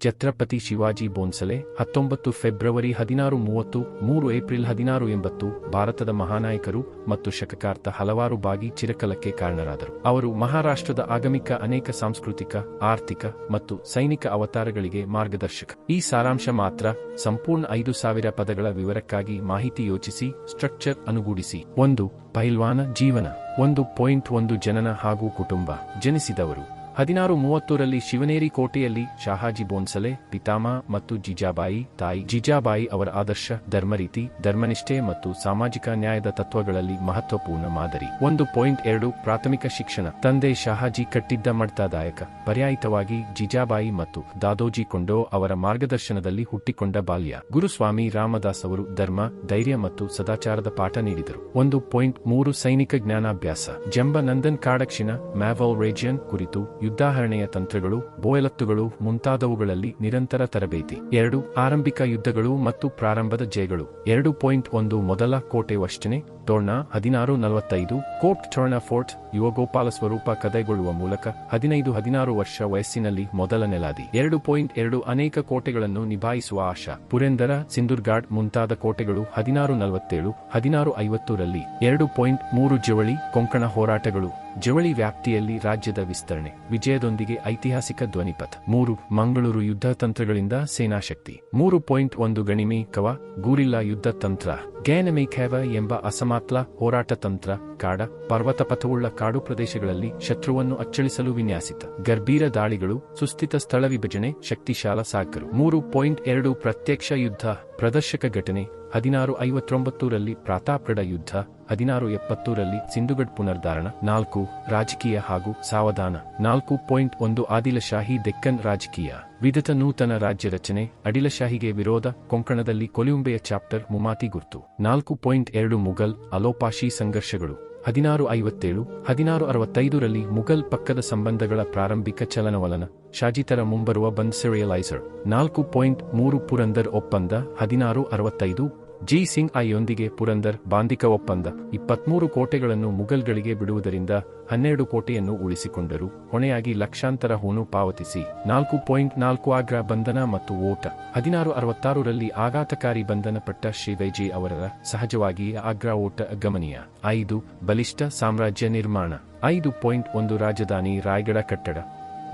Chhatrapati Shivaji ಭೋನ್ಸಲೆ 19 February 1630 3 April 1680 ಭಾರತದ ಮಹಾನಾಯಕರು ಮತ್ತು ಶಕಕಾರ್ತ ಹಲವಾರು ಬಾಗಿ ಚಿರಕಲಕ್ಕೆ ಕಾರಣರಾದರು. ಅವರು ಮಹಾರಾಷ್ಟ್ರದ ಆಗಮಿಕ ಅನೇಕ ಸಾಂಸ್ಕೃತಿಕ, ಆರ್ಥಿಕ ಮತ್ತು ಸೈನಿಕ ಅವತಾರಗಳಿಗೆ ಮಾರ್ಗದರ್ಶಕ. ಈ ಸಾರಾಂಶ ಮಾತ್ರ ಸಂಪೂರ್ಣ 5000 ಪದಗಳ ವಿವರಕ್ಕಾಗಿ ಮಾಹಿತಿ ಯೋಚಿಸಿ, ಸ್ಟ್ರಕ್ಚರ್ ಅನುಗೂಡಿಸಿ. 1. ಪೈಲ್ವಾನ ಜೀವನ. 1.1 ಜನನ ಹಾಗೂ ಕುಟುಂಬ. ಜನಿಸಿದವರು 1630ರಲ್ಲಿ ಶಿವನೇರಿ ಕೋಟೆಯಲ್ಲಿ ಶಹಾಜಿ ಭೋನ್ಸಲೆ ಪಿತಾಮಹ ಮತ್ತು ಜಿಜಾಬಾಯಿ ತಾಯಿ. ಜಿಜಾಬಾಯಿ ಅವರ ಆದರ್ಶ, ಧರ್ಮರೀತಿ, ಧರ್ಮನಿಷ್ಠೆ ಮತ್ತು ಸಾಮಾಜಿಕ ನ್ಯಾಯದ ತತ್ವಗಳಲ್ಲಿ ಮಹತ್ವಪೂರ್ಣ ಮಾದರಿ. 1.2 ಪ್ರಾಥಮಿಕ ಶಿಕ್ಷಣ. ತಂದೆ ಶಹಾಜಿ ಕಟ್ಟಿದ್ದ ಮಠದಾಯಕ. ಪರ್ಯಾಯಿತವಾಗಿ ಜಿಜಾಬಾಯಿ ಮತ್ತು ದಾದೋಜಿ ಕೊಂಡೋ ಅವರ ಮಾರ್ಗದರ್ಶನದಲ್ಲಿ ಹುಟ್ಟಿಕೊಂಡ ಬಾಲ್ಯ. ಗುರುಸ್ವಾಮಿ ರಾಮದಾಸ್ ಅವರು ಧರ್ಮ, ಧೈರ್ಯ ಮತ್ತು ಸದಾಚಾರದ ಪಾಠ ನೀಡಿದರು. 1.3 ಸೈನಿಕ ಜ್ಞಾನಾಭ್ಯಾಸ. ಜಂಬ ನಂದನ್ ಕಾಡಕ್ಷಿಣ ಮ್ಯಾವಲ್ ರೇಜಿಯನ್ ಕುರಿತು ಯುದ್ಧಾಹರಣೆಯ ತಂತ್ರಗಳು, ಬೋಯಲತ್ತುಗಳು ಮುಂತಾದವುಗಳಲ್ಲಿ ನಿರಂತರ ತರಬೇತಿ. 2. ಆರಂಭಿಕ ಯುದ್ಧಗಳು ಮತ್ತು ಪ್ರಾರಂಭದ ಜಯಗಳು. 2.1 ಮೊದಲ ಕೋಟೆ ವಷ್ಟನೆ ಟೋರ್ಣ 1645 ಕೋಟ್ ಟೋರ್ಣ ಫೋರ್ಟ್ ಯುವಗೋಪಾಲ ಸ್ವರೂಪ ಕದೆಗೊಳ್ಳುವ ಮೂಲಕ 15-16 ವರ್ಷ ವಯಸ್ಸಿನಲ್ಲಿ ಮೊದಲ ನೆಲಾದಿ. 2.2 ಅನೇಕ ಕೋಟೆಗಳನ್ನು ನಿಭಾಯಿಸುವ ಆಶಾ. ಪುರಂದರ, ಸಿಂಧುರ್ಗಾಡ್ ಮುಂತಾದ ಕೋಟೆಗಳು 1647 1650ರಲ್ಲಿ. 2.3 ಜವಳಿ ಕೊಂಕಣ ಹೋರಾಟಗಳು. ಜವಳಿ ವ್ಯಾಪ್ತಿಯಲ್ಲಿ ರಾಜ್ಯದ ವಿಸ್ತರಣೆ. ವಿಜಯದೊಂದಿಗೆ ಐತಿಹಾಸಿಕ ಧ್ವನಿಪಥ. 3. ಮಂಗಳೂರು ಯುದ್ಧ ತಂತ್ರಗಳಿಂದ ಸೇನಾಶಕ್ತಿ. 3.1 ಗಣಿಮೆ ಕವ ಗೂರಿಲ್ಲಾ ಯುದ್ಧ ತಂತ್ರ. ಗ್ಯಾನಮೈಖೇವ ಎಂಬ ಅಸಮಾತ್ಲ ಹೋರಾಟ ತಂತ್ರ. ಕಾಡ, ಪರ್ವತ ಪಥವುಳ್ಳ ಕಾಡು ಪ್ರದೇಶಗಳಲ್ಲಿ ಶತ್ರುವನ್ನು ಅಚ್ಚಳಿಸಲು ವಿನ್ಯಾಸಿತ. ಗರ್ಭೀರ ದಾಳಿಗಳು, ಸುಸ್ಥಿತ ಸ್ಥಳ ವಿಭಜನೆ, ಶಕ್ತಿಶಾಲ ಸಾಗರು. 3.2 ಪ್ರತ್ಯಕ್ಷ ಯುದ್ಧ. ಪ್ರದರ್ಶಕ ಘಟನೆ. 1659ರಲ್ಲಿ ಪ್ರತಾಪ್ಗಢ ಯುದ್ಧ. 1670ರಲ್ಲಿ ಸಿಂಧುಗಢ ಪುನರ್ಧಾರಣ. 4. ರಾಜಕೀಯ ಹಾಗೂ ಸಾವಧಾನ. 4.1 ಆದಿಲಶಾಹಿ ಡೆಕ್ಕನ್ ರಾಜಕೀಯ. ವಿಧತ ನೂತನ ರಾಜ್ಯ ರಚನೆ, ಅಡಿಲಶಾಹಿಗೆ ವಿರೋಧ, ಕೊಂಕಣದಲ್ಲಿ ಕೊಲಿಯುಂಬೆಯ ಚಾಪ್ಟರ್ ಮುಮಾತಿ ಗುರ್ತು. 4.2 ಮುಘಲ್ ಅಲೋಪಾಶಿ ಸಂಘರ್ಷಗಳು. 1657 1665ರಲ್ಲಿ ಮುಘಲ್ ಪಕ್ಕದ ಸಂಬಂಧಗಳ ಪ್ರಾರಂಭಿಕ ಚಲನವಲನ. ಶಾಜಿತರ ಮುಂಬರುವ ಬಂದ್ ಸೀರಿಯಲೈಸರ್. 4.3 ಪುರಂದರ್ ಒಪ್ಪಂದ. 1665 ಜಿ ಸಿಂಗ್ ಐಯೊಂದಿಗೆ ಪುರಂದರ್ ಬಾಂದಿಕ ಒಪ್ಪಂದ. 23 ಕೋಟೆಗಳನ್ನು ಮುಘಲ್ಗಳಿಗೆ ಬಿಡುವುದರಿಂದ 12 ಕೋಟೆಯನ್ನು ಉಳಿಸಿಕೊಂಡರು. ಹೊಣೆಯಾಗಿ ಲಕ್ಷಾಂತರ ಹೂನು ಪಾವತಿಸಿ. 4.4 ಆಗ್ರಾ ಬಂಧನ ಮತ್ತು ಓಟ. 1666ರಲ್ಲಿ ಆಘಾತಕಾರಿ ಬಂಧನಪಟ್ಟ ಶಿವಾಜಿ ಅವರ ಸಹಜವಾಗಿ ಆಗ್ರಾ ಓಟ ಗಮನೀಯ. 5. ಬಲಿಷ್ಠ ಸಾಮ್ರಾಜ್ಯ ನಿರ್ಮಾಣ. 5.1 ರಾಜಧಾನಿ ರಾಯಗಢ ಕಟ್ಟಡ.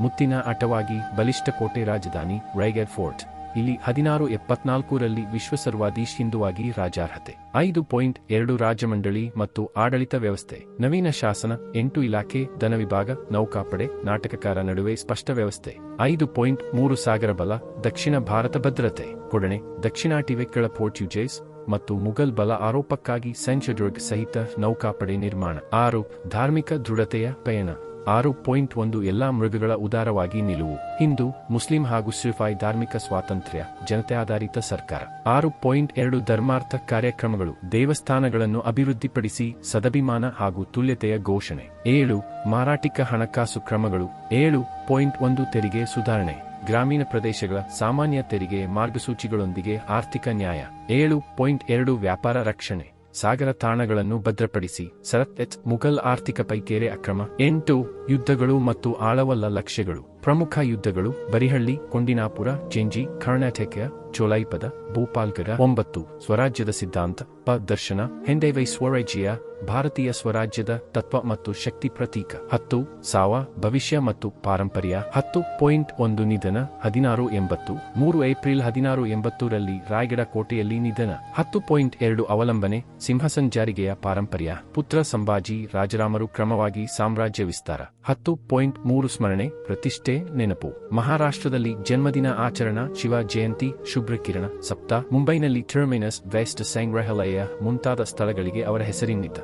ಮುತ್ತಿನ ಆಟವಾಗಿ ಬಲಿಷ್ಠ ಕೋಟೆ ರಾಜಧಾನಿ ರಾಯಗಢ್ ಫೋರ್ಟ್. ಇಲ್ಲಿ 1674ರಲ್ಲಿ ವಿಶ್ವಸರ್ವಾಧೀಶ್ ಹಿಂದುವಾಗಿ ರಾಜಾರ್ಹತೆ. 5.2 ರಾಜಮಂಡಳಿ ಮತ್ತು ಆಡಳಿತ ವ್ಯವಸ್ಥೆ. ನವೀನ ಶಾಸನ. 8 ಇಲಾಖೆ, ಧನ ವಿಭಾಗ, ನೌಕಾಪಡೆ, ನಾಟಕಕಾರ ನಡುವೆ ಸ್ಪಷ್ಟ ವ್ಯವಸ್ಥೆ. 5.3 ಸಾಗರ ಬಲ. ದಕ್ಷಿಣ ಭಾರತ ಭದ್ರತೆ. ಕೊಡಣೆ. ದಕ್ಷಿಣಾಟಿವೆಕ್ಕಳ ಪೋರ್ಚುಗೇಸ್ ಮತ್ತು ಮುಘಲ್ ಬಲ ಆರೋಪಕ್ಕಾಗಿ ಸೆಂಚುರ್ಗ್ ಸಹಿತ ನೌಕಾಪಡೆ ನಿರ್ಮಾಣ. 6. ಧಾರ್ಮಿಕ ದೃಢತೆಯ ಪಯಣ. 6.1 ಎಲ್ಲಾ ಮೃಗಗಳ ಉದಾರವಾಗಿ ನಿಲುವು. ಹಿಂದೂ, ಮುಸ್ಲಿಂ ಹಾಗೂ ಸಿಖ್ ಧಾರ್ಮಿಕ ಸ್ವಾತಂತ್ರ್ಯ, ಜನತೆ ಆಧಾರಿತ ಸರ್ಕಾರ. 6.2 ಧರ್ಮಾರ್ಥ ಕಾರ್ಯಕ್ರಮಗಳು. ದೇವಸ್ಥಾನಗಳನ್ನು ಅಭಿವೃದ್ಧಿಪಡಿಸಿ ಸದಭಿಮಾನ ಹಾಗೂ ತುಲ್ಯತೆಯ ಘೋಷಣೆ. 7. ಮಾರಾಟಿಕ ಹಣಕಾಸು ಕ್ರಮಗಳು. 7.1 ತೆರಿಗೆ ಸುಧಾರಣೆ. ಗ್ರಾಮೀಣ ಪ್ರದೇಶಗಳ ಸಾಮಾನ್ಯ ತೆರಿಗೆ ಮಾರ್ಗಸೂಚಿಗಳೊಂದಿಗೆ ಆರ್ಥಿಕ ನ್ಯಾಯ. 7.2 ವ್ಯಾಪಾರ ರಕ್ಷಣೆ. ಸಾಗರ ತಾಣಗಳನ್ನು ಭದ್ರಪಡಿಸಿ. ಸರತ್ ಮುಘಲ್ ಆರ್ಥಿಕ ಪೈಕೇರೆ ಅಕ್ರಮ. 8. ಯುದ್ಧಗಳು ಮತ್ತು ಆಳವಲ್ಲ ಲಕ್ಷ್ಯಗಳು. ಪ್ರಮುಖ ಯುದ್ಧಗಳು. ಬರಿಹಳ್ಳಿ, ಕೊಂಡಿನಾಪುರ, ಚೆಂಜಿ, ಕರ್ನಾಟಕ, ಚೋಲೈಪದ, ಭೂಪಾಲ್ಗಢ. 9. ಸ್ವರಾಜ್ಯದ ಸಿದ್ಧಾಂತ. ದರ್ಶನ. ಹೆಂಡೈವೈ ಸ್ವರಾಜ್ಯ, ಭಾರತೀಯ ಸ್ವರಾಜ್ಯದ ತತ್ವ ಮತ್ತು ಶಕ್ತಿ ಪ್ರತೀಕ. 10. ಸಾವ, ಭವಿಷ್ಯ ಮತ್ತು ಪಾರಂಪರ್ಯ. 10.1 ನಿಧನ. 1680 3 ಏಪ್ರಿಲ್ 1680ರಲ್ಲಿ ರಾಯಗಢ ಕೋಟೆಯಲ್ಲಿ ನಿಧನ. 10.2 ಅವಲಂಬನೆ. ಸಿಂಹಸನ್ ಜಾರಿಗೆಯ ಪಾರಂಪರ್ಯ. ಪುತ್ರ ಸಂಭಾಜಿ ರಾಜರಾಮರು ಕ್ರಮವಾಗಿ ಸಾಮ್ರಾಜ್ಯ ವಿಸ್ತಾರ. 10.3 ಸ್ಮರಣೆ, ಪ್ರತಿಷ್ಠೆ, ನೆನಪು. ಮಹಾರಾಷ್ಟ್ರದಲ್ಲಿ ಜನ್ಮದಿನ ಆಚರಣಾ, ಶಿವ ಜಯಂತಿ, ಶುಭ್ರಕಿರಣ, ಸಪ್ತಾಹ. ಮುಂಬೈನಲ್ಲಿ ಟರ್ಮಿನಸ್, ವೆಸ್ಟ್ ಸಂಗ್ರಹಾಲಯ ಮುಂತಾದ ಸ್ಥಳಗಳಿಗೆ ಅವರ ಹೆಸರಿನಿಂದ.